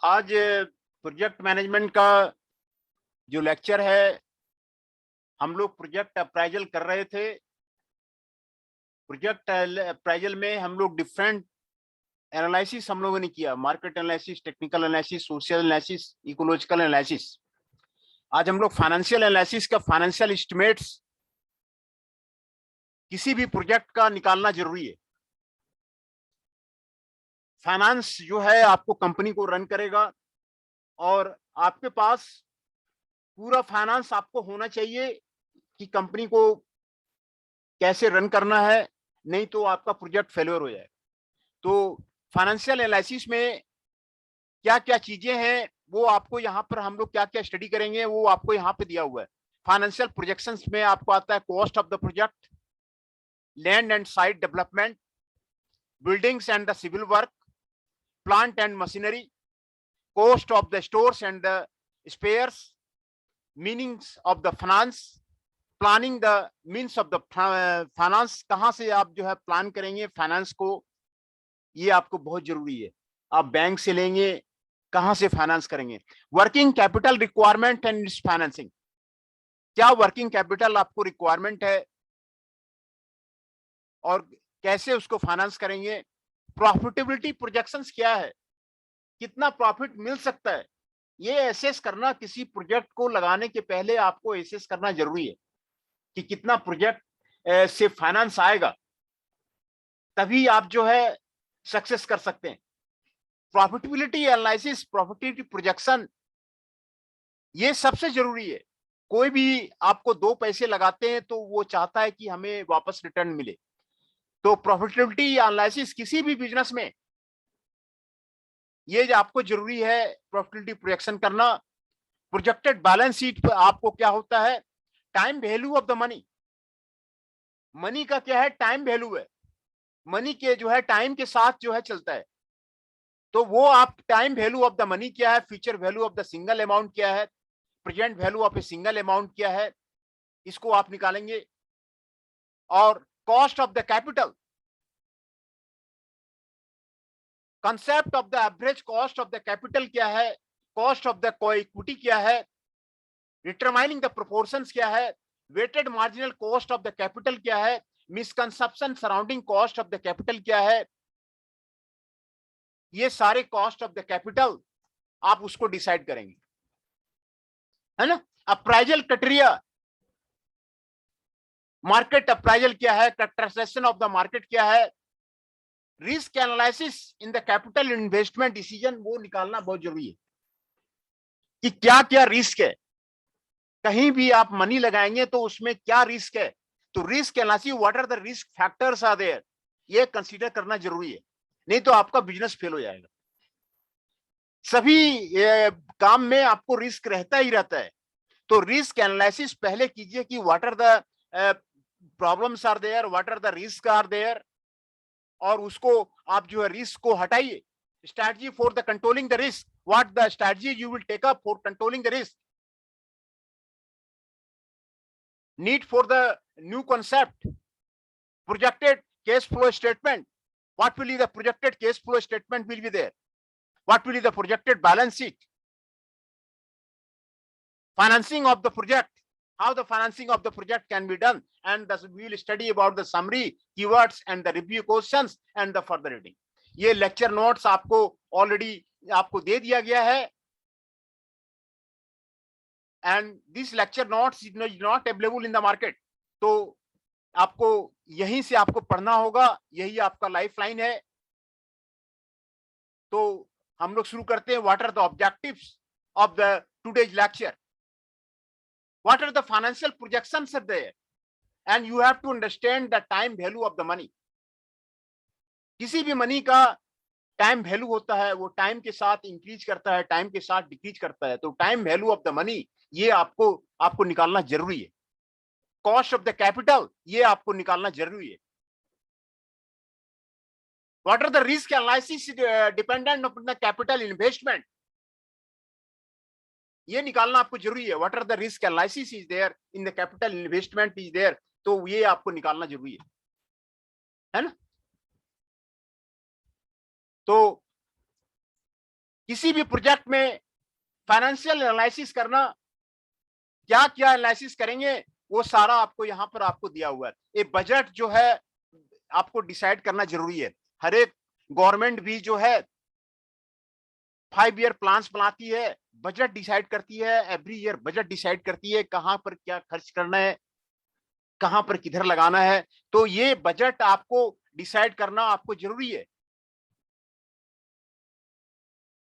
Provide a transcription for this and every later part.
आज project management का जो लेक्चर है, हम लोग प्रोजेक्ट अप्राइजल कर रहे थे। प्रोजेक्ट अप्राइजल में हम लोग डिफरेंट एनालिसिस हम लोगों ने किया, market analysis, technical analysis, social analysis, ecological analysis. आज हम लोग फाइनेंशियल एनालिसिस का फाइनेंशियल एस्टिमेट्स किसी भी प्रोजेक्ट का निकालना जरूरी है। फाइनेंस जो है आपको कंपनी को रन करेगा और आपके पास पूरा फाइनेंस आपको होना चाहिए कि कंपनी को कैसे रन करना है, नहीं तो आपका प्रोजेक्ट फेलियर हो जाए। तो फाइनेंशियल एनालिसिस में क्या क्या चीजें हैं वो आपको यहाँ पर हम लोग क्या क्या स्टडी करेंगे वो आपको यहाँ पे दिया हुआ है। फाइनेंशियल प्रोजेक्शंस में आपको आता है cost of the project, land and site development, buildings and the civil work, plant and machinery, cost of the stores and the spares, meanings of the finance, planning the means of the finance, कहां से आप जो है plan करेंगे finance को, ये आपको बहुत जरूरी है। आप बैंक से लेंगे, कहां से फाइनेंस करेंगे। Working capital requirement and financing, क्या वर्किंग कैपिटल आपको रिक्वायरमेंट है और कैसे उसको फाइनेंस करेंगे। प्रॉफिटेबिलिटी प्रोजेक्शंस क्या है, कितना प्रॉफिट मिल सकता है, ये एसेस करना किसी प्रोजेक्ट को लगाने के पहले आपको एसेस करना जरूरी है कि कितना प्रोजेक्ट से फाइनेंस आएगा, तभी आप जो है सक्सेस कर सकते हैं। प्रॉफिटेबिलिटी एनालिसिस, प्रॉफिटेबिलिटी प्रोजेक्शन, ये सबसे जरूरी है। कोई भी आपको 2 पैसे लगाते हैं तो वो चाहता है कि हमें वापस रिटर्न मिले। तो प्रॉफिटेबिलिटी एनालिसिस किसी भी बिजनेस में ये आपको जरूरी है, प्रॉफिटेबिलिटी प्रोजेक्शन करना। प्रोजेक्टेड बैलेंस शीट पर आपको क्या होता है, time value of the money. Money का क्या है, टाइम वैल्यू है। मनी के जो है टाइम के साथ जो है चलता है, तो वो आप time value of the money क्या है, future value of the single amount क्या है, present value of a single amount क्या है, इसको आप निकालेंगे। और cost of the capital, concept of the average cost of the capital क्या है, कॉस्ट ऑफ द इक्विटी क्या है, डिटरमाइनिंग द प्रोपोर्शंस क्या है, weighted marginal cost of the capital क्या है, misconception surrounding cost of the capital क्या है। ये सारे कॉस्ट ऑफ द कैपिटल आप उसको डिसाइड करेंगे, है ना। अप्राइजल क्राइटेरिया, मार्केट अप्राइजल क्या है, कैरेक्टराइजेशन ऑफ द मार्केट क्या है, risk analysis in the capital investment decision, वो निकालना बहुत जरूरी है कि क्या क्या रिस्क है। कहीं भी आप मनी लगाएंगे तो उसमें क्या रिस्क है, तो risk analysis, what are the risk factors are there, ये कंसीडर करना जरूरी है, नहीं तो आपका बिजनेस फेल हो जाएगा। सभी काम में आपको रिस्क रहता ही रहता है, तो रिस्क एनालिसिस पहले कीजिए कि what are the problems are there, what are the risk are there, और उसको आप जो है रिस्क को हटाइए। Strategy for the controlling the risk, what the strategy you will take up for controlling the risk. Need for the new concept, projected cash flow statement, what will be the projected cash flow statement will be there, what will be the projected balance sheet, financing of the project, how the financing of the project can be done, and thus we will study about the summary, keywords and the review questions and the further reading. ये lecture notes आपको already आपको दे दिया गया है, and this lecture notes is not available in the market. तो आपको यहीं से आपको पढ़ना होगा, यही आपका लाइफ लाइन है। तो हम लोग शुरू करते हैं। What are the objectives of the today's lecture, what are the financial projections are there, and you have to understand the time value of the money. किसी भी मनी का टाइम वैल्यू होता है, वो टाइम के साथ इंक्रीज करता है, टाइम के साथ डिक्रीज करता है। तो time value of the money ये आपको निकालना जरूरी है। कॉस्ट ऑफ द कैपिटल ये आपको निकालना जरूरी है। What are the risk analysis dependent upon the capital investment, ये निकालना आपको जरूरी है। What are the risk analysis is there in the capital investment is there, तो ये आपको निकालना जरूरी है ना। तो किसी भी प्रोजेक्ट में फाइनेंशियल एनालिसिस करना, क्या क्या एनालिसिस करेंगे, वो सारा आपको यहाँ पर आपको दिया हुआ है। ये बजट जो है आपको डिसाइड करना जरूरी है। हर एक गवर्नमेंट भी जो है 5 ईयर प्लान्स बनाती है, बजट डिसाइड करती है, एवरी ईयर बजट डिसाइड करती है कहां पर क्या खर्च करना है, कहां पर किधर लगाना है। तो ये बजट आपको डिसाइड करना आपको जरूरी है।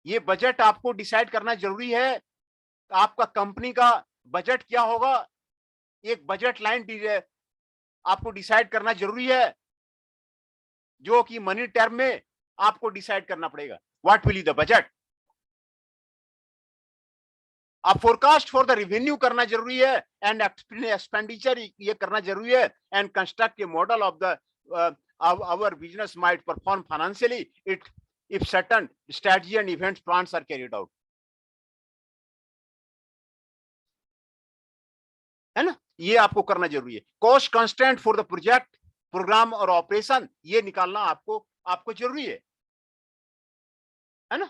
ये बजट आपको डिसाइड करना जरूरी है। आपका कंपनी का बजट क्या होगा, एक बजट लाइन आपको डिसाइड करना जरूरी है, जो कि मनी टर्म में आपको डिसाइड करना पड़ेगा। What will be the budget. आप फोरकास्ट फॉर द रेवेन्यू करना जरूरी है, एंड एक्सपेंडिचर ये करना जरूरी है, and construct a model of the our business might perform financially it if certain strategy and events plans are carried out. है ना, ये आपको करना जरूरी है। Cost constant for the project, program और ऑपरेशन, ये निकालना आपको जरूरी है ना।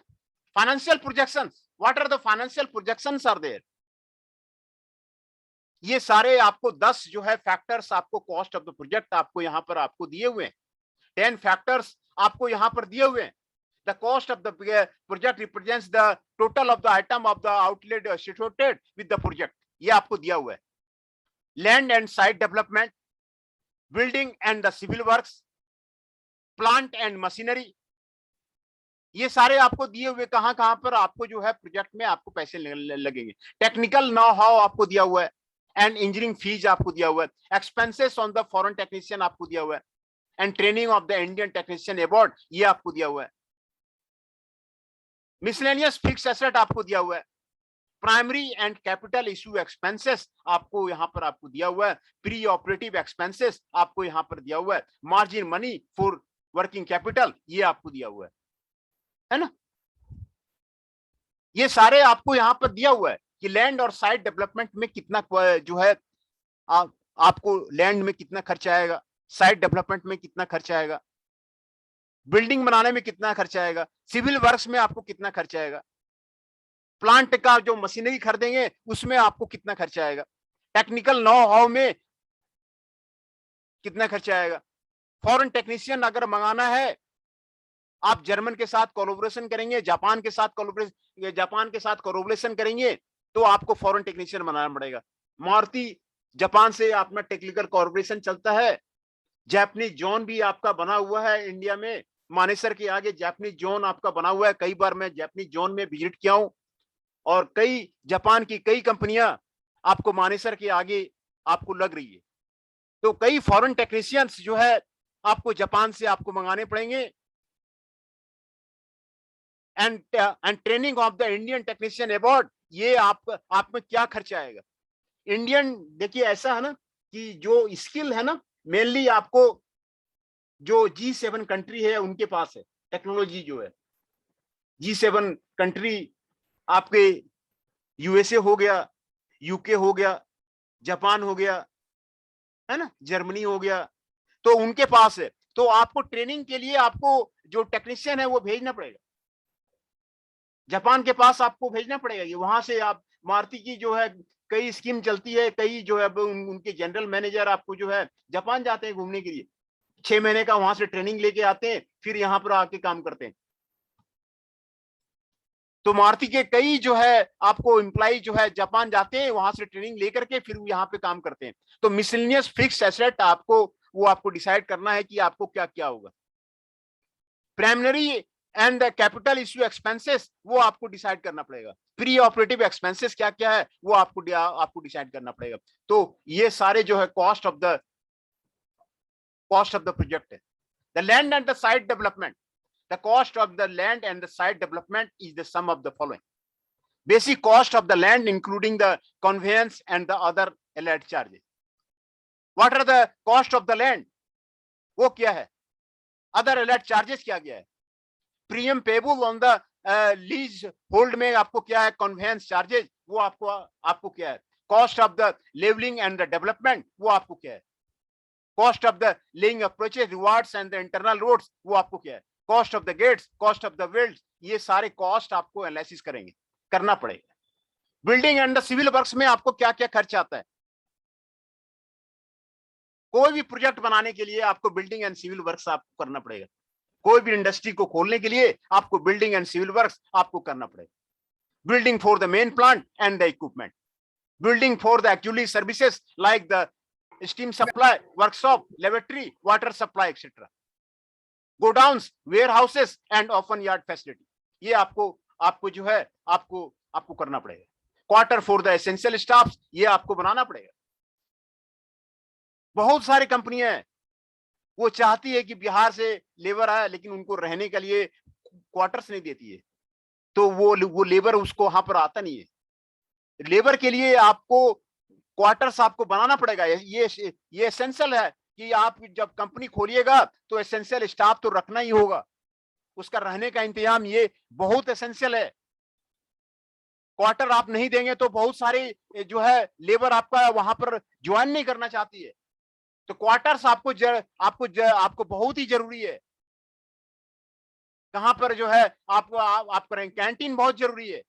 Financial projections, what are the financial projections are there. ये सारे आपको 10 जो है फैक्टर्स आपको कॉस्ट ऑफ द प्रोजेक्ट आपको यहां पर आपको दिए हुए हैं। 10 फैक्टर्स आपको यहां पर दिए हुए हैं। The cost of the project represents the total of the item of the outlet associated with the project, ये आपको दिया हुआ है। Land and site development, building and the civil works, plant and machinery, ये सारे आपको दिए हुए कहां कहां पर आपको जो है प्रोजेक्ट में आपको पैसे लगेंगे। टेक्निकल नो हाउ आपको दिया हुआ है, एंड इंजीनियरिंग फीस आपको दिया हुआ है। Expenses on the foreign technician आपको दिया हुआ है, and training of the Indian technician abroad, ये आपको दिया हुआ है। मिसलेनियस फिक्स एसेट आपको दिया हुआ है। Primary and capital issue expenses आपको यहां पर आपको दिया हुआ है। प्री ऑपरेटिव एक्सपेंसेस आपको यहां पर दिया हुआ है। Margin money for working capital, ये आपको दिया हुआ है ना। ये सारे आपको यहां पर दिया हुआ है कि लैंड और साइट डेवलपमेंट में कितना जो है आपको लैंड में कितना खर्च आएगा, साइट डेवलपमेंट में कितना खर्च आएगा, बिल्डिंग बनाने में कितना खर्च आएगा, सिविल वर्क्स में आपको कितना खर्च आएगा, प्लांट का जो मशीनरी खरीदेंगे उसमें आपको कितना खर्च आएगा, टेक्निकल नो हाउ में कितना खर्च आएगा। फॉरेन टेक्नीशियन अगर मंगाना है, आप जर्मन के साथ कोलैबोरेशन करेंगे, जापान के साथ कोलैबोरेशन करेंगे, तो आपको फॉरेन टेक्नीशियन बनाना पड़ेगा। मारुति जापान से अपना टेक्निकल कोलैबोरेशन चलता है। जापानीज जोन भी आपका बना हुआ है इंडिया में, मानेसर के आगे जापानीज जोन आपका बना हुआ है। कई बार मैं जापानीज जोन में विजिट किया हूं, और कई जापान की कई कंपनियां आपको मानेसर के आगे आपको लग रही है। तो कई फॉरेन टेक्नीशियंस जो है आपको जापान से आपको मंगाने पड़ेंगे। And training of the Indian technician abroad, ये आप में क्या खर्चा आएगा। इंडियन देखिए ऐसा है ना कि जो स्किल है ना, मेनली आपको जो G7 कंट्री है उनके पास है टेक्नोलॉजी जो है। G7 कंट्री आपके यूएसए हो गया, यूके हो गया, जापान हो गया, है ना, जर्मनी हो गया, तो उनके पास है। तो आपको ट्रेनिंग के लिए आपको जो टेक्नीशियन है वो भेजना पड़ेगा, जापान के पास आपको भेजना पड़ेगा। ये वहां से आप मारुति की जो है कई स्कीम चलती है, कई जो है उनके जनरल मैनेजर आपको जो है जापान जाते हैं घूमने के लिए, 6 महीने का वहां से ट्रेनिंग लेके आते हैं, फिर यहाँ पर आके काम करते हैं। तो मारुति के कई जो है आपको एम्प्लॉय जो है जापान जाते हैं, वहां से ट्रेनिंग लेकर के फिर यहाँ पे काम करते हैं। तो मिसलेनियस फिक्स एसेट आपको डिसाइड करना है कि आपको क्या क्या होगा। Primary and capital issue expenses, वो आपको डिसाइड करना पड़ेगा। प्री ऑपरेटिव एक्सपेंसेस क्या क्या है वो आपको डिसाइड करना पड़ेगा। तो ये सारे जो है कॉस्ट ऑफ द प्रोजेक्ट है। The land and the site development, the cost of the land and the site development is the sum of the following. Basic cost of the land including the conveyance and the other allied charges. What are the cost of the land? वो क्या है? Other allied charges क्या क्या है? Premium payable on the lease hold में आपको क्या है? Conveyance charges, वो आपको क्या है? Cost of the leveling and the development, वो आपको क्या है? Cost of the laying approaches, rewards and the internal roads, वो आपको क्या है? Cost of the gates, cost of the welds, ये सारे कॉस्ट आपको एनालिसिस करेंगे, करना पड़ेगा। Building and the civil works में आपको क्या क्या खर्च आता है। कोई भी प्रोजेक्ट बनाने के लिए आपको बिल्डिंग एंड सिविल वर्क्स आपको करना पड़ेगा। कोई भी इंडस्ट्री को खोलने के लिए आपको बिल्डिंग एंड सिविल वर्क्स आपको करना पड़ेगा। Building for the main plant and the equipment, building for the actually services like the steam supply, workshop, laboratory, water supply etcetera, godowns, warehouses and open yard facility, ये आपको जो है आपको करना पड़ेगा। Quarter for the essential staff, ये आपको बनाना पड़ेगा। बहुत सारी कंपनियां हैं, वो चाहती है कि बिहार से लेबर आए, लेकिन उनको रहने के लिए क्वार्टर्स नहीं देती है, तो वो लेबर उसको वहां पर आता नहीं है। लेबर के लिए आपको क्वार्टर्स आपको बनाना पड़ेगा। ये एसेंशियल है कि आप जब कंपनी खोलिएगा तो एसेंशियल स्टाफ तो रखना ही होगा, उसका रहने का इंतजाम ये बहुत एसेंशियल है। क्वार्टर आप नहीं देंगे तो बहुत सारी जो है लेबर आपका वहां पर ज्वाइन नहीं करना चाहती है, तो क्वार्टर्स आपको बहुत ही जरूरी है। कहां पर जो है आप करें, कैंटीन बहुत जरूरी है,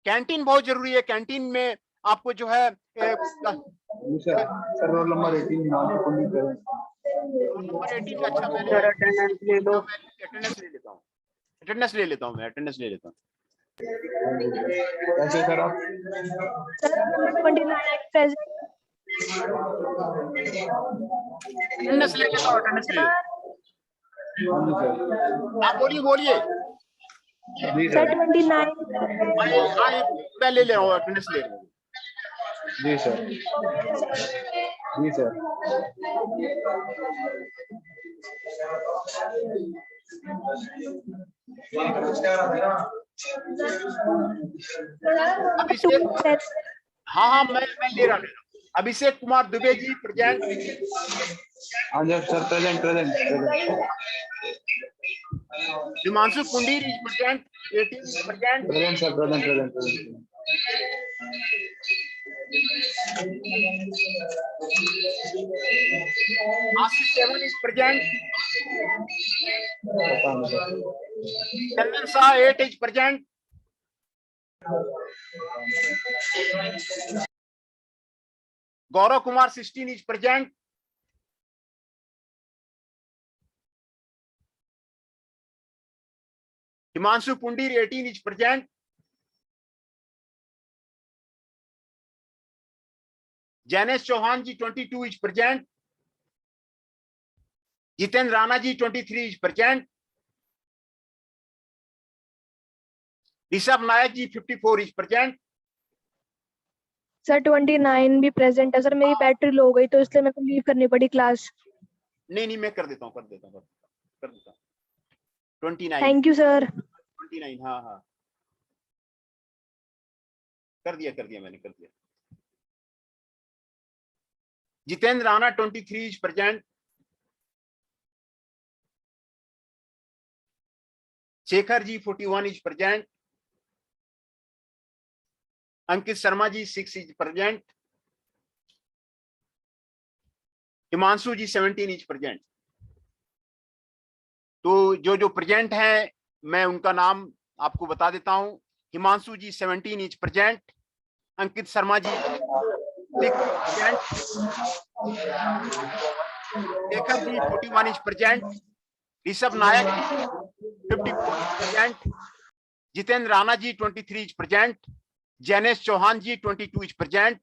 कैंटीन बहुत जरूरी है। कैंटीन में आपको जो है सर रोल नंबर 18 नंबर 18 अच्छा, मैंने अटेंडेंस ले लो। अटेंडेंस ले लेता हूँ, अटेंडेंस ले लेता हूँ, मैं अटेंडेंस ले लेता हूँ। कैसे सर आप? Sir number 29 present. अटेंडेंस ले लेता हूँ, अटेंडेंस ले लेता हाँ जी सर। हूँ। आप बोलिए। जी सर सर। 29। मैं ले रहा हूँ, अटेंडेंस ले रहा हूँ। जी सर। जी सर। अभिषेक, हाँ मैं ले रहा हूँ। अभिषेक कुमार दुबे जी प्रेजेंट। हाँ जी sir, present. Himanshu Kundir is present, 18 is present. Present sir, present. Ashish 7 is present. Chandan Shah 8 is present. Gaurav Kumar 16 is present. Himanshu Pundir 18 is present. Jainesh Chauhan ji 22 is present. Jitendra Rana ji 23 is present. Rishabh Nayak ji 54 is present. Sir 29 भी प्रेजेंट है। सर मेरी बैटरी लो हो गई तो इसलिए मेरे को लीव करनी पड़ी क्लास। नहीं मैं कर देता हूँ 29। Thank you sir. 29 हाँ कर दिया मैंने, कर दिया। Jitendra Rana 23 is present. Shekhar ji 41 is present. Ankit Sharma ji 6 is present. Himanshu ji 17 is present. तो जो प्रेजेंट हैं मैं उनका नाम आपको बता देता हूं। Himanshu ji 17 is present. Ankit Sharma ji 6 present. Shekhar ji 41 is present. Rishabh Nayak 54 is present. Jitendra Rana ji 23 is present. Jainesh Chauhan ji 22 is present.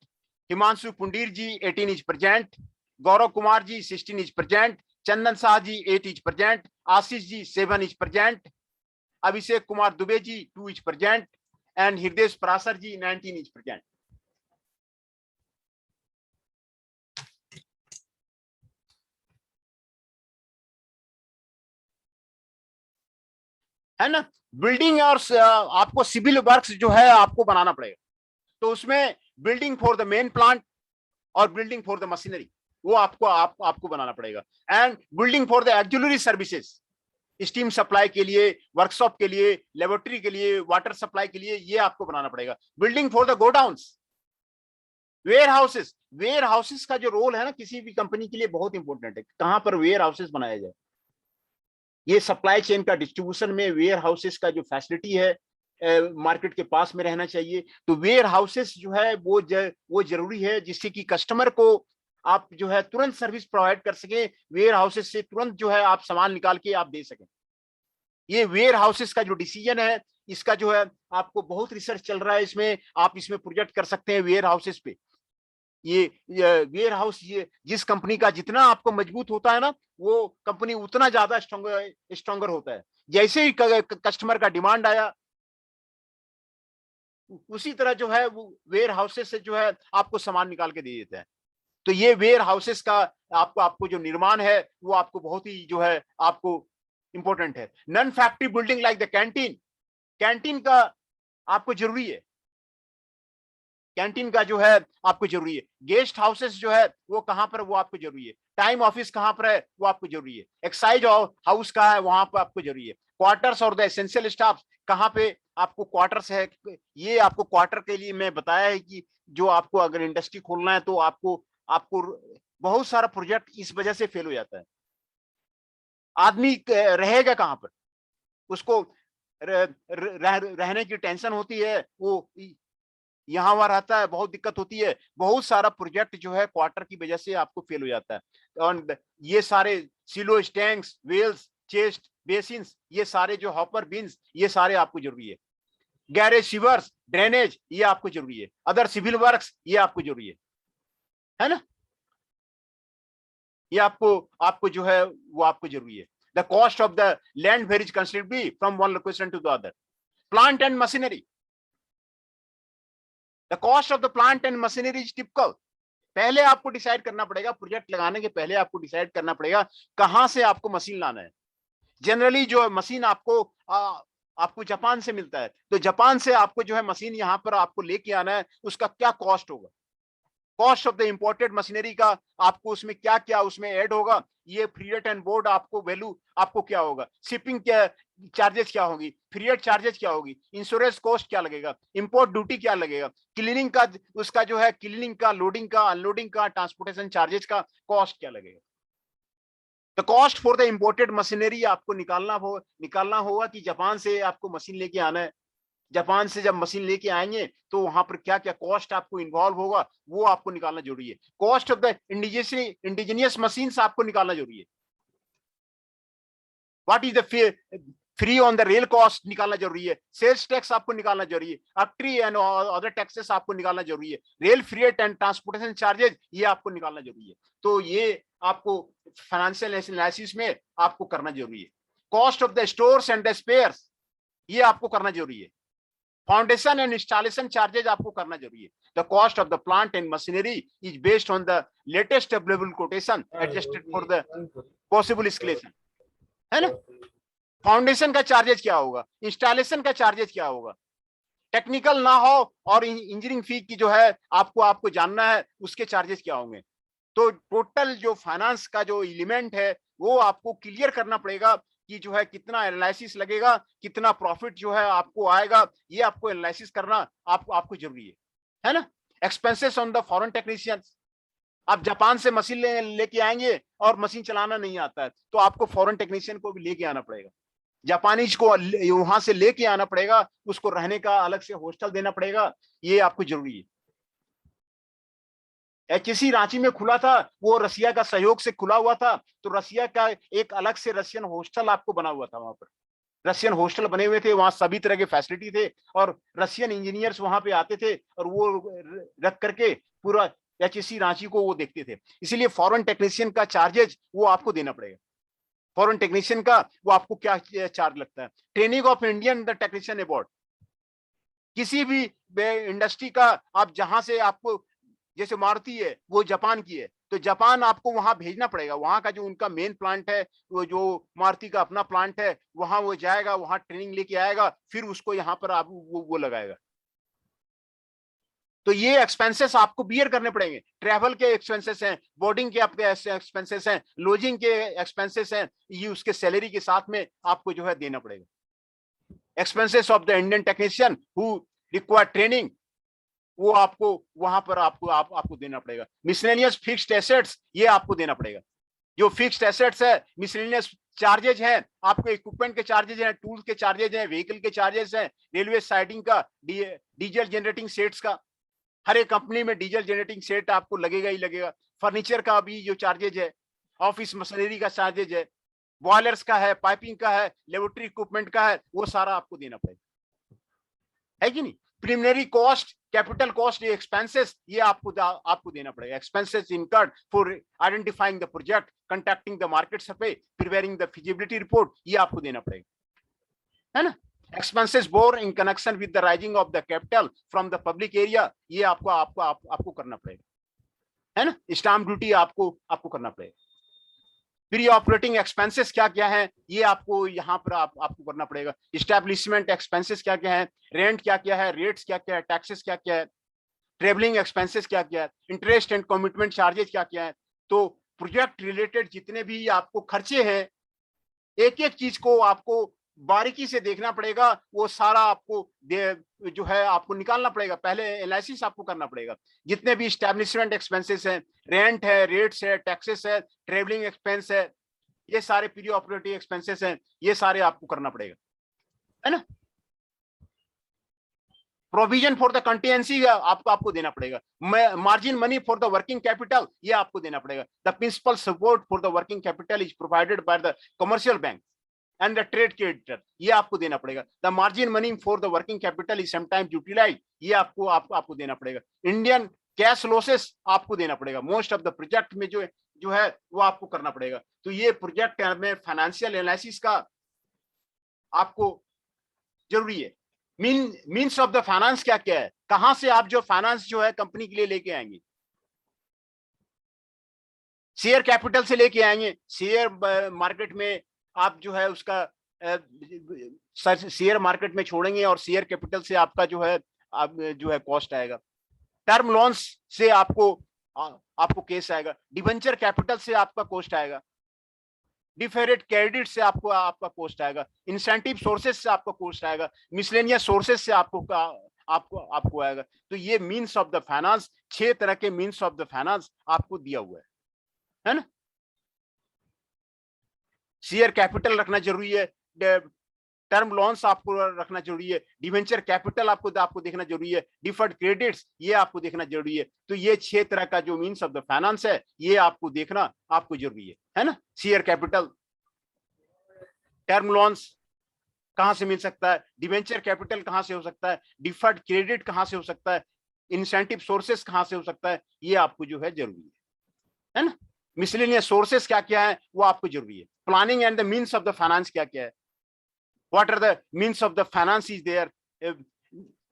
Himanshu Pundir ji 18 is present. Gaurav Kumar ji 16 is present. Chandan Shah ji 8 is present. Ashish ji 7 is present. Abhishek Kumar Dubey ji 2 is present and Hriday Parashar ji 19 is present. है ना। बिल्डिंग और आपको सिविल वर्क्स जो है आपको बनाना पड़ेगा, तो उसमें building for the main plant और बिल्डिंग फॉर द मशीनरी वो आपको बनाना पड़ेगा। And building for the auxiliary services, steam supply के लिए, वर्कशॉप के लिए, लेबोरेटरी के लिए, वाटर सप्लाई के लिए, ये आपको बनाना पड़ेगा। Building for the godowns, warehouses का जो रोल है ना किसी भी कंपनी के लिए बहुत इंपॉर्टेंट है, कहां पर वेयर हाउसेस बनाया जाए। ये सप्लाई चेन का डिस्ट्रीब्यूशन में वेयर हाउसेस का जो फैसिलिटी है मार्केट के पास में रहना चाहिए। तो वेयर हाउसेस जो है वो जरूरी है, जिससे कि कस्टमर को आप जो है तुरंत सर्विस प्रोवाइड कर सके, वेयर हाउसेस से तुरंत जो है आप सामान निकाल के आप दे सकें। ये वेयर हाउसेस का जो डिसीजन है, इसका जो है आपको बहुत रिसर्च चल रहा है, इसमें आप इसमें प्रोजेक्ट कर सकते हैं वेयर हाउसेस पे। ये वेयर हाउस, ये जिस कंपनी का जितना आपको मजबूत होता है ना, वो कंपनी उतना ज्यादा स्ट्रॉन्गर होता है। जैसे ही कस्टमर का डिमांड आया, उसी तरह जो है वो वेयर हाउसेस से जो है आपको सामान निकाल के दे देते हैं। तो ये वेयर हाउसेस का आपको जो निर्माण है वो आपको बहुत ही जो है आपको इंपॉर्टेंट है। Non factory building like the canteen का आपको जरूरी है, कैंटीन का जो है आपको जरूरी है। गेस्ट हाउसेस जो है वो कहां पर, वो आपको जरूरी है। टाइम ऑफिस कहां पर है, वो आपको जरूरी है। एक्साइज हाउस कहां है, वहां पर आपको जरूरी है। क्वार्टर्स और द एसेंशियल स्टाफ कहां पे आपको क्वार्टर्स है, ये आपको क्वार्टर के लिए मैं बताया है कि जो आपको अगर इंडस्ट्री खोलना है तो आपको बहुत सारा प्रोजेक्ट इस वजह से फेल हो जाता है। आदमी रहेगा कहां पर, उसको रहने की टेंशन होती है, वो यहाँ वहां रहता है, बहुत दिक्कत होती है। बहुत सारा प्रोजेक्ट जो है क्वार्टर की वजह से आपको फेल हो जाता है। और ये सारे सिलो टैंक्स, वेल्स, चेस्ट बेसिन्स, ये सारे जो हॉपर बिन्स, ये सारे आपको जरूरी है। गैरेज सीवर्स, ड्रेनेज, ये आपको जरूरी है। अदर सिविल वर्क्स, ये आपको जरूरी है ना। ये आपको जो है वो आपको जरूरी है। The cost of the land varies considerably from one location to the other. Plant and machinery, the cost of the plant and machinery is typical. पहले आपको डिसाइड करना पड़ेगा, प्रोजेक्ट लगाने के पहले आपको डिसाइड करना पड़ेगा कहां से आपको मशीन लाना है। जनरली जो मशीन आपको जापान से मिलता है, तो जापान से आपको जो है मशीन यहाँ पर आपको लेके आना है, उसका क्या कॉस्ट होगा, cost of the imported machinery का आपको उसमें क्या क्या उसमें ऐड होगा, ये फ्रीट एंड बोर्ड आपको वैल्यू आपको क्या होगा, शिपिंग क्या चार्जेस क्या होगी, फ्रीट चार्जेस क्या होगी, इंश्योरेंस कॉस्ट क्या लगेगा, इंपोर्ट ड्यूटी क्या लगेगा, क्लीनिंग का उसका जो है क्लीनिंग का, लोडिंग का, अनलोडिंग का, ट्रांसपोर्टेशन चार्जेस का कॉस्ट क्या लगेगा। The cost for the imported machinery आपको निकालना होगा कि जापान से आपको मशीन लेके आना है। जापान से जब मशीन लेके आएंगे तो वहां पर क्या क्या कॉस्ट आपको इन्वॉल्व होगा, वो आपको निकालना जरूरी है। Cost of the indigenous machine आपको निकालना जरूरी है। What is the free on the rail cost निकालना जरूरी है। सेल्स टैक्स आपको निकालना जरूरी है। अक्ट्री एंड अदर टैक्सेस आपको निकालना जरूरी है। रेल फ्रीट एंड ट्रांसपोर्टेशन चार्जेस, ये आपको निकालना जरूरी है। तो ये आपको फाइनेंशियल एनालिसिस में आपको करना जरूरी है। Cost of the stores and the spares, ये आपको करना जरूरी है। फाउंडेशन एंड इंस्टॉलेशन चार्जेज आपको करना जरूरी है। The cost of the plant and machinery is based on the latest available quotation adjusted for the possible escalation, है ना। फाउंडेशन का चार्जेज क्या होगा, इंस्टॉलेशन का चार्जेज क्या होगा, टेक्निकल ना हो और इंजीनियरिंग फी की जो है आपको जानना है, उसके चार्जेस क्या होंगे। तो टोटल जो फाइनेंस का जो एलिमेंट है वो आपको क्लियर करना पड़ेगा कि जो है कितना एनालिसिस लगेगा, कितना प्रॉफिट जो है आपको आएगा, ये आपको एनालिसिस करना आपको जरूरी है ना। Expenses on the foreign technicians, आप जापान से मशीन लेके आएंगे और मशीन चलाना नहीं आता है, तो आपको फॉरेन टेक्नीशियन को भी लेके आना पड़ेगा, जापानीज को वहां से लेके आना पड़ेगा, उसको रहने का अलग से हॉस्टल देना पड़ेगा, ये आपको जरूरी है। एचएससी रांची में खुला था, वो रसिया का सहयोग से खुला हुआ था, तो रसिया का एक अलग से रशियन हॉस्टल आपको बना हुआ था। वहां पर रशियन हॉस्टल बने हुए थे, वहां सभी तरह के फैसिलिटी थे और रशियन इंजीनियर्स वहां पे आते थे और वो रख करके पूरा एचएससी रांची को वो देखते थे। इसीलिए फॉरेन टेक्नीशियन का चार्जेज वो आपको देना पड़ेगा। फॉरेन टेक्नीशियन का वो आपको क्या चार्ज लगता है। Training of Indian the technician abroad, किसी भी इंडस्ट्री का आप जहां से आपको, जैसे मारुति है वो जापान की है, तो जापान आपको वहां भेजना पड़ेगा। वहां का जो उनका मेन प्लांट है, वो जो मारुति का अपना प्लांट है, वहां वो जाएगा, वहां ट्रेनिंग लेके आएगा, फिर उसको यहाँ पर आप वो लगाएगा। तो ये एक्सपेंसेस आपको बियर करने पड़ेंगे। ट्रैवल के एक्सपेंसेस हैं, बोर्डिंग के आपके एक्सपेंसेस हैं, लॉजिंग के एक्सपेंसेस हैं, ये उसके सैलरी के साथ में आपको जो है देना पड़ेगा। Expenses of the Indian technician who require training वो आपको वहां पर आपको देना पड़ेगा। मिसलेनियस फिक्स्ड एसेट्स, ये आपको देना पड़ेगा। जो फिक्स्ड एसेट्स है, मिसलेनियस चार्जेज है, आपको इक्विपमेंट के चार्जेज हैं, टूल के चार्जेज हैं, व्हीकल के चार्जेस हैं, रेलवे साइडिंग का, डीजल जनरेटिंग सेट्स का, हर एक कंपनी में डीजल जनरेटिंग सेट आपको लगेगा ही लगेगा। फर्नीचर का भी जो चार्जेज है, ऑफिस मशीनरी का चार्जेज है, बॉयलर्स का है, पाइपिंग का है, लेबोरेटरी इक्विपमेंट का है, वो सारा आपको देना पड़ेगा, है कि नहीं। प्रिलिमिनरी कॉस्ट, कैपिटल कॉस्ट, ये एक्सपेंसेस, ये आपको देना पड़ेगा। Expenses incurred for identifying the project, conducting the market survey, preparing the feasibility report, ये आपको देना पड़ेगा, है ना। Expenses bore in connection with the rising of the capital from the public area, ये आपको करना पड़ेगा, है ना। स्टाम्प ड्यूटी आपको करना पड़ेगा। प्री ऑपरेटिंग एक्सपेंसेस क्या क्या है, ये आपको यहाँ पर आपको करना पड़ेगा। इस्टेब्लिशमेंट एक्सपेंसेस क्या क्या है, रेंट क्या क्या है, रेट्स क्या क्या है, टैक्सेस क्या क्या है, ट्रेवलिंग एक्सपेंसेस क्या क्या है, इंटरेस्ट एंड कमिटमेंट चार्जेस क्या क्या है। तो प्रोजेक्ट रिलेटेड जितने भी आपको खर्चे हैं, एक एक चीज को आपको बारीकी से देखना पड़ेगा, वो सारा आपको जो है आपको निकालना पड़ेगा। पहले एनालिसिस आपको करना पड़ेगा। जितने भी एस्टैब्लिशमेंट एक्सपेंसेस हैं, रेंट है, रेट्स है, टैक्सेस है, ट्रेवलिंग एक्सपेंस है, ये सारे प्री ऑपरेटिव एक्सपेंसेस हैं, ये सारे आपको करना पड़ेगा, है ना। प्रोविजन फॉर द कंटीजेंसी आपको देना पड़ेगा। Margin money for the working capital, ये आपको देना पड़ेगा। The principal support for the working capital is provided by the commercial bank and the trade creditor, ये आपको देना पड़ेगा। The margin money for the working capital is sometimes utilize, ये आपको देना पड़ेगा। इंडियन कैश लॉसेस आपको देना पड़ेगा। मोस्ट ऑफ द प्रोजेक्ट में जो है वो आपको करना पड़ेगा। तो ये प्रोजेक्ट में फाइनेंशियल एनालिसिस का आपको जरूरी है। मीन्स ऑफ द फाइनेंस क्या क्या है, कहां से आप जो फाइनेंस जो है कंपनी के लिए लेके आएंगे। शेयर कैपिटल से लेके आएंगे, शेयर मार्केट में आप जो है उसका शेयर मार्केट में छोड़ेंगे और शेयर कैपिटल से आपका जो है कॉस्ट आएगा। टर्म लोन्स से आपको केस आएगा। डिवेंचर कैपिटल से आपका कॉस्ट आएगा। डिफरेड क्रेडिट से आपका कॉस्ट आएगा। इंसेंटिव सोर्सेज से आपका कॉस्ट आएगा। मिसलेनियस सोर्सेज से आपको आएगा। तो ये मीन्स ऑफ द फाइनेंस, 6 तरह के मीन्स ऑफ द फाइनेंस आपको दिया हुआ है ना। शेयर कैपिटल रखना जरूरी है। टर्म लोन्स आपको रखना जरूरी है। डिवेंचर कैपिटल आपको देखना जरूरी है। डिफर्ड क्रेडिट्स ये आपको देखना जरूरी है। तो ये 6 तरह का जो मीन्स ऑफ द फाइनेंस है, ये आपको देखना आपको जरूरी है ना। शेयर कैपिटल, टर्म लोन्स कहां से मिल सकता है, डिवेंचर कैपिटल कहां से हो सकता है, डिफर्ड क्रेडिट कहां से हो सकता है, इंसेंटिव सोर्सेस कहां से हो सकता है, ये आपको जो है जरूरी है ना। मिसलेनियस सोर्सेस क्या क्या है, वो आपको जरूरी है। Planning and the means of the finance क्या क्या है, what are the means of the finance is there,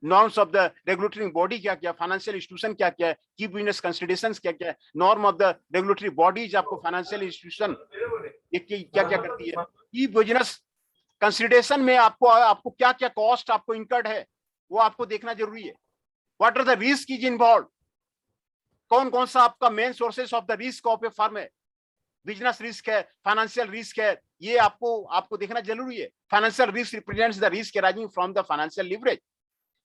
norms of the regulatory body क्या क्या, financial institution क्या क्या है, key business considerations क्या क्या है, norm of the regulatory bodies आपको financial institution क्या क्या करती है, key business consideration में आपको क्या क्या cost आपको incurred है, वो आपको देखना जरूरी है। what are the risk is involved, कौन कौन सा आपका main sources of the risk of a firm है, बिजनेस रिस्क है, फाइनेंशियल रिस्क है, ये आपको देखना जरूरी है। Financial risk represents the risk arising from the financial leverage,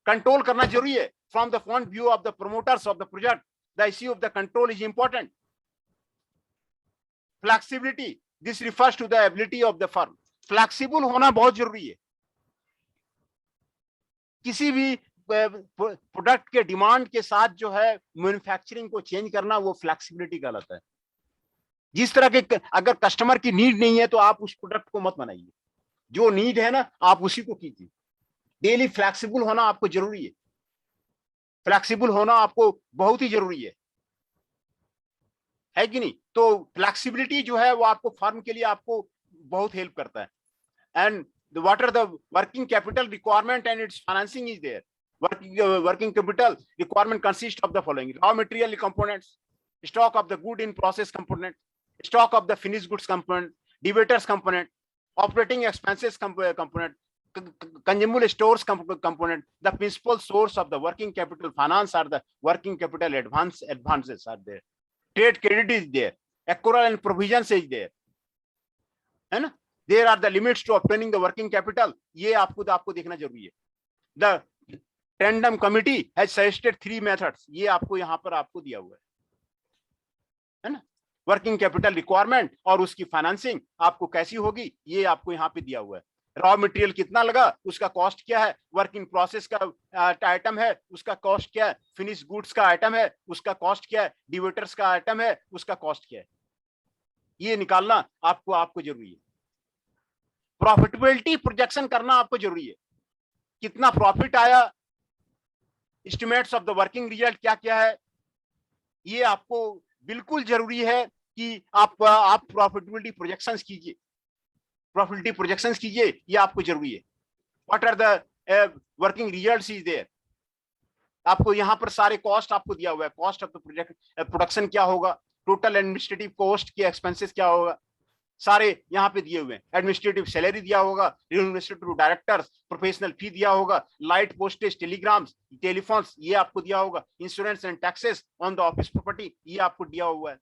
control करना जरूरी है from the point view of the promoters of the project. The issue of the control is important. Flexibility, this refers to the ability of the firm. Flexible होना बहुत जरूरी है। किसी भी product के डिमांड के साथ जो है मैन्युफैक्चरिंग को चेंज करना, वो फ्लेक्सिबिलिटी कहलाता है। जिस तरह के अगर कस्टमर की नीड नहीं है तो आप उस प्रोडक्ट को मत बनाइए, जो नीड है ना आप उसी को कीजिए। डेली फ्लेक्सिबल होना आपको जरूरी है। फ्लेक्सिबल होना आपको बहुत ही जरूरी है कि नहीं। तो फ्लेक्सिबिलिटी जो है वो आपको फर्म के लिए आपको बहुत हेल्प करता है। And what are the working capital requirement and its financing is there. Working capital requirement consist of the following: raw material components, stock of the good in process component, stock of the finished goods component, debtors component, operating expenses component, consumable stores component. The principal source of the working capital finance are the working capital advances are there. Trade credit is there. Accrual and provisions is there. है ना? There are the limits to obtaining the working capital. ये आपको देखना जरूरी है। The tandem committee has suggested 3 methods, ये आपको यहाँ पर आपको दिया हुआ है ना। वर्किंग कैपिटल रिक्वायरमेंट और उसकी फाइनेंसिंग आपको कैसी होगी, ये आपको यहाँ पे दिया हुआ है। रॉ मटेरियल कितना लगा, उसका कॉस्ट क्या है, वर्क इन प्रोसेस का आइटम है, उसका कॉस्ट क्या है, फिनिश गुड्स का आइटम है, उसका कॉस्ट क्या है, डिवेटर्स का आइटम है, उसका कॉस्ट क्या है, ये निकालना आपको जरूरी है। प्रॉफिटेबिलिटी प्रोजेक्शन करना आपको जरूरी है, कितना प्रॉफिट आया, estimates of the working result क्या क्या है, ये आपको बिल्कुल जरूरी है कि आप प्रॉफिटेबिलिटी प्रोजेक्शंस कीजिए, प्रॉफिटेबिलिटी प्रोजेक्शंस कीजिए, ये आपको जरूरी है। What are the working results is there, आपको यहाँ पर सारे कॉस्ट आपको दिया हुआ है, कॉस्ट ऑफ द प्रोडक्शन क्या होगा, टोटल एडमिनिस्ट्रेटिव कॉस्ट के एक्सपेंसेस क्या होगा, सारे यहाँ पे दिए हुए हैं। एडमिनिस्ट्रेटिव सैलरी दिया होगा, एडमिनिस्ट्रेटिव डायरेक्टर्स, प्रोफेशनल फी दिया होगा, लाइट पोस्टेज, टेलीग्राम्स, टेलीफोन्स, ये आपको दिया होगा, insurance and taxes on the office property, ये आपको दिया हुआ है,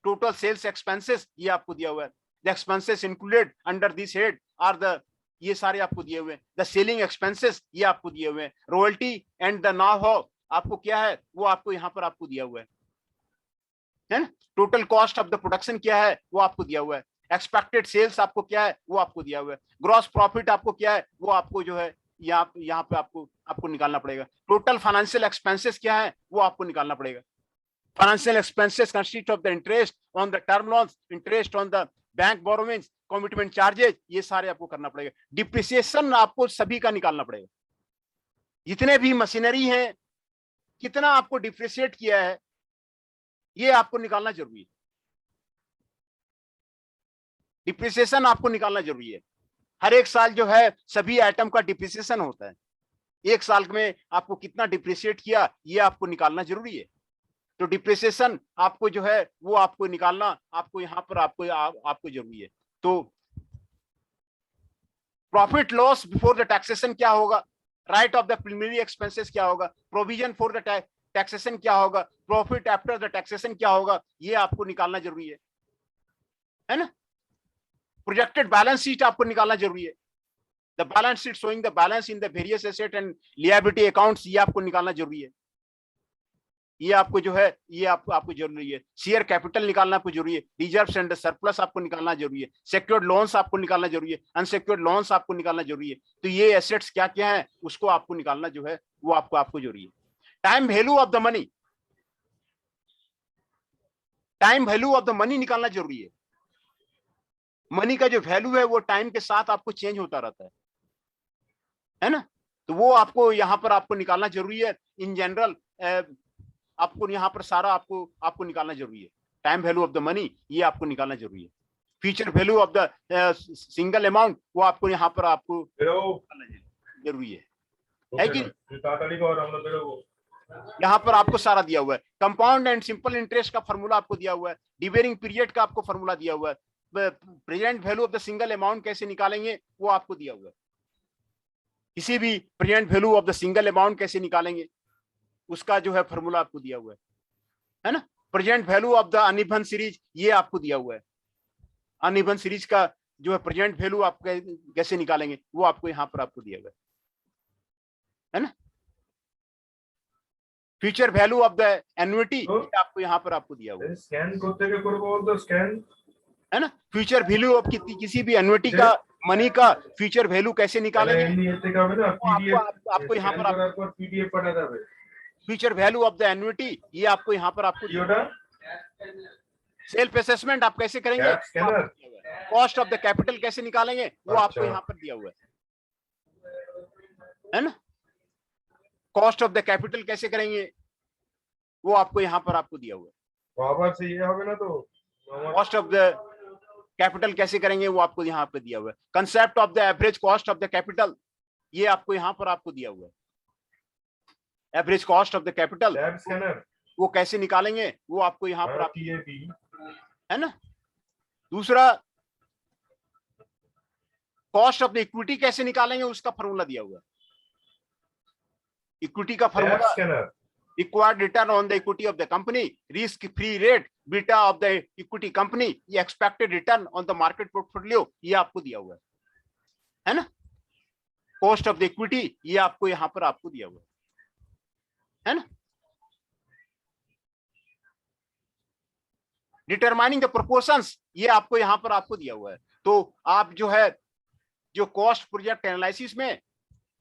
टोटल सेल्स एक्सपेंसेस, ये आपको दिया हुआ है। The expenses included under this head are the, ये सारे आपको दिए हुए हैं। द सेलिंग एक्सपेंसेस, ये आपको दिए हुए हैं। Royalty and the now how आपको क्या है, वो आपको यहाँ पर आपको दिया हुआ है ना। Total cost of the production क्या है, वो आपको दिया हुआ है। एक्सपेक्टेड सेल्स आपको क्या है, वो आपको दिया हुआ है। ग्रॉस प्रॉफिट आपको क्या है, वो आपको जो है यहाँ पे आपको निकालना पड़ेगा। टोटल फाइनेंशियल एक्सपेंसेस क्या है, वो आपको निकालना पड़ेगा। Financial expenses consist of the interest on the term loans, interest on the bank borrowings, commitment charges, ये सारे आपको करना पड़ेगा। डिप्रिसिएशन आपको सभी का निकालना पड़ेगा, जितने भी मशीनरी हैं, कितना आपको डिप्रिसिएट किया है, ये आपको निकालना जरूरी है। डिप्रिसिएशन आपको निकालना जरूरी है। हर एक साल जो है सभी आइटम का डिप्रिसिएशन होता है, एक साल में आपको कितना डिप्रिसिएट किया, ये आपको निकालना जरूरी है। तो डिप्रिसिएशन आपको जो है वो आपको निकालना आपको यहाँ पर आपको जरूरी है। तो profit loss before the taxation क्या होगा, right of the preliminary expenses क्या होगा, प्रोविजन फॉर द टैक्सेशन क्या होगा, प्रॉफिट आफ्टर द टैक्सेशन क्या होगा, ये आपको निकालना जरूरी है ना। प्रोजेक्टेड बैलेंस शीट आपको निकालना जरूरी है। The balance sheet showing the balance in the various asset and liability accounts, ये आपको निकालना जरूरी है। ये आपको जो है ये आपको जरूरी है। शेयर कैपिटल निकालना आपको जरूरी है। रिजर्व्स एंड सरप्लस आपको निकालना जरूरी है। सिक्योर्ड लोन्स आपको निकालना जरूरी है। अनसिक्योर्ड लोन्स आपको निकालना जरूरी है। तो ये एसेट्स क्या क्या है, उसको आपको निकालना जो है वो आपको जरूरी है। Time value of the money, time value of the money निकालना जरूरी है। मनी का जो वैल्यू है वो टाइम के साथ आपको चेंज होता रहता है ना। तो वो आपको यहाँ पर आपको निकालना जरूरी है। इन जनरल आपको यहाँ पर सारा आपको निकालना जरूरी है। Time value of the money, ये आपको निकालना जरूरी है। Future value of the single amount, वो आपको यहाँ पर आपको जरूरी है कि यहाँ पर आपको सारा दिया हुआ है। कंपाउंड एंड सिंपल इंटरेस्ट का फॉर्मूला आपको दिया हुआ है। डिवेरिंग पीरियड का आपको फॉर्मूला दिया हुआ है। Present value of the single amount कैसे निकालेंगे, वो आपको दिया हुआ है। किसी भी present value of the single amount कैसे निकालेंगे, उसका जो है फॉर्मूला आपको दिया हुआ है ना। प्रेजेंट वैल्यू ऑफ द अनिबंध सीरीज, ये आपको दिया हुआ है। अनिबंध सीरीज का जो है प्रेजेंट वैल्यू आप कैसे निकालेंगे, वो आपको यहाँ पर आपको दिया हुआ है ना। Future value of the annuity, आपको यहाँ पर आपको दिया हुआ है। स्कैन করতে কে করব বলতো, স্ক্যান है ना। फ्यूचर वैल्यू ऑफ किसी भी एन्युटी का, मनी का फ्यूचर वैल्यू कैसे निकालेंगे, आपको यहाँ पर पीडीएफ পাঠাতে হবে। Future value of the annuity, ये आपको यहाँ पर आपको सेल्फ असेसमेंट आप कैसे करेंगे, कॉस्ट ऑफ द कैपिटल कैसे निकालेंगे, वो आपको यहाँ पर दिया हुआ है ना। कॉस्ट ऑफ द कैपिटल कैसे करेंगे, वो आपको यहाँ पर आपको दिया हुआ है। बाबा से ये होगा ना, तो कॉस्ट ऑफ द कैपिटल कैसे करेंगे, वो आपको यहाँ पे दिया हुआ है। Concept of the average cost of the capital, ये आपको यहाँ पर आपको दिया हुआ है। Average cost of the capital वो कैसे निकालेंगे, वो आपको यहाँ पर आपको है ना। दूसरा, कॉस्ट ऑफ द इक्विटी कैसे निकालेंगे, उसका फॉर्मूला दिया हुआ है। इक्विटी का formula, required return on the equity of the company, risk free rate, beta of the equity company, ये expected return on the market portfolio, ये आपको दिया हुआ है ना। cost of the equity, ये आपको यहाँ पर आपको दिया हुआ है। है ना। डिटरमाइनिंग द प्रोपोर्शंस, ये आपको यहां पर आपको दिया हुआ है। तो आप जो है जो कॉस्ट प्रोजेक्ट एनालिसिस में,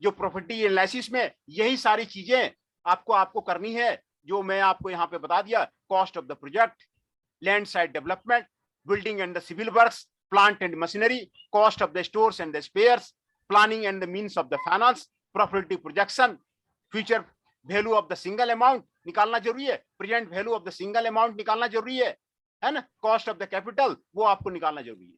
जो प्रॉपर्टी एनालिसिस में, यही सारी चीजें आपको करनी है जो मैं आपको यहाँ पे बता दिया। Cost of the project, land side development, building and the civil works, plant and machinery, cost of the stores and the spares, planning and the means of the finance, property projection, future value of the single amount निकालना जरूरी है, present value of the single amount निकालना जरूरी है ना, cost of the capital वो आपको निकालना जरूरी है।